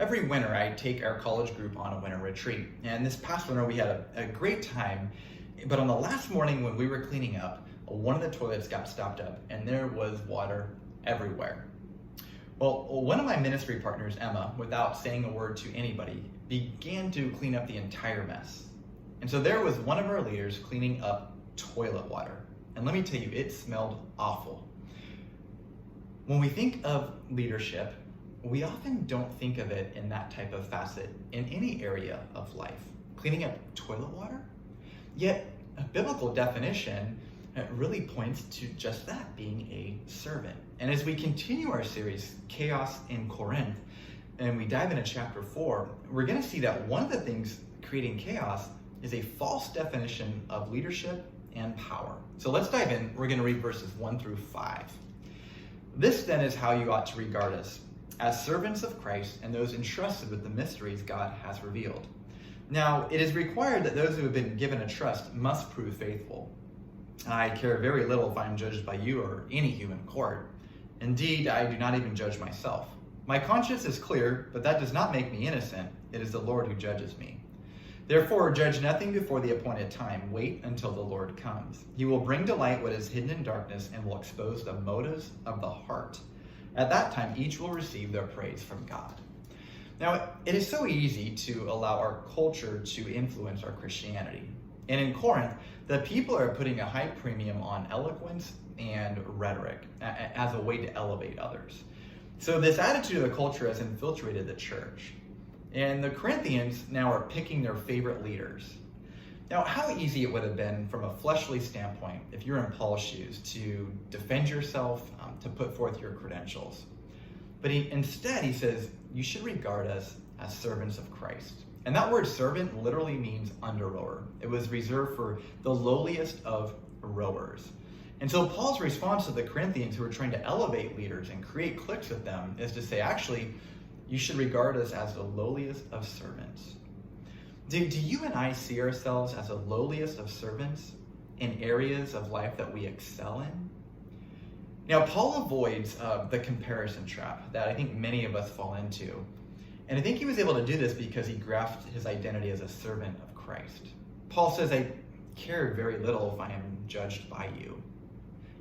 Every winter, I take our college group on a winter retreat. And this past winter, we had a great time. But on the last morning when we were cleaning up, one of the toilets got stopped up and there was water everywhere. Well, one of my ministry partners, Emma, without saying a word to anybody, began to clean up the entire mess. And so there was one of our leaders cleaning up toilet water. And let me tell you, it smelled awful. When we think of leadership, we often don't think of it in that type of facet in any area of life. Cleaning up toilet water? Yet a biblical definition really points to just that, being a servant. And as we continue our series, Chaos in Corinth, and we dive into chapter 4, we're going to see that one of the things creating chaos is a false definition of leadership and power. So let's dive in. We're going to read verses 1 through 5. This then is how you ought to regard us, as servants of Christ and those entrusted with the mysteries God has revealed. Now, it is required that those who have been given a trust must prove faithful. I care very little if I am judged by you or any human court. Indeed, I do not even judge myself. My conscience is clear, but that does not make me innocent. It is the Lord who judges me. Therefore, judge nothing before the appointed time. Wait until the Lord comes. He will bring to light what is hidden in darkness and will expose the motives of the heart. At that time, each will receive their praise from God. Now, it is so easy to allow our culture to influence our Christianity. And in Corinth, the people are putting a high premium on eloquence and rhetoric as a way to elevate others. So this attitude of the culture has infiltrated the church. And the Corinthians now are picking their favorite leaders. Now, how easy it would have been from a fleshly standpoint, if you're in Paul's shoes, to defend yourself, to put forth your credentials. But instead, he says, you should regard us as servants of Christ. And that word servant literally means under rower. It was reserved for the lowliest of rowers. And so Paul's response to the Corinthians who are trying to elevate leaders and create cliques with them is to say, actually, you should regard us as the lowliest of servants. Do you and I see ourselves as the lowliest of servants in areas of life that we excel in? Now, Paul avoids the comparison trap that I think many of us fall into. And I think he was able to do this because he grafted his identity as a servant of Christ. Paul says, I care very little if I am judged by you.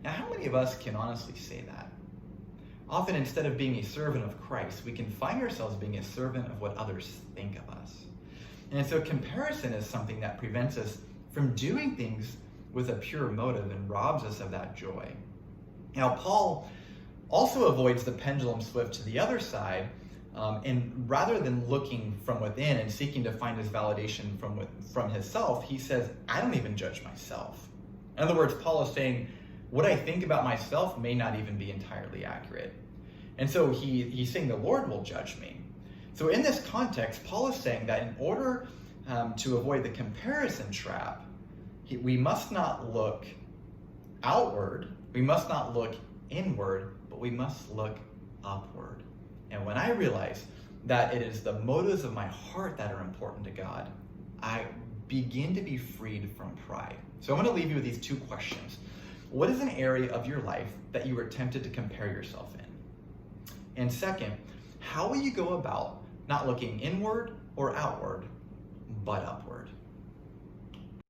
Now, how many of us can honestly say that? Often, instead of being a servant of Christ, we can find ourselves being a servant of what others think of us. And so comparison is something that prevents us from doing things with a pure motive and robs us of that joy. Now, Paul also avoids the pendulum swift to the other side, and rather than looking from within and seeking to find his validation from himself, he says, I don't even judge myself. In other words, Paul is saying, what I think about myself may not even be entirely accurate. And so he's saying the Lord will judge me. So in this context, Paul is saying that in order to avoid the comparison trap, we must not look outward, we must not look inward, but we must look upward. And when I realize that it is the motives of my heart that are important to God, I begin to be freed from pride. So I'm going to leave you with these two questions. What is an area of your life that you were tempted to compare yourself in? And second, how will you go about not looking inward or outward, but upward?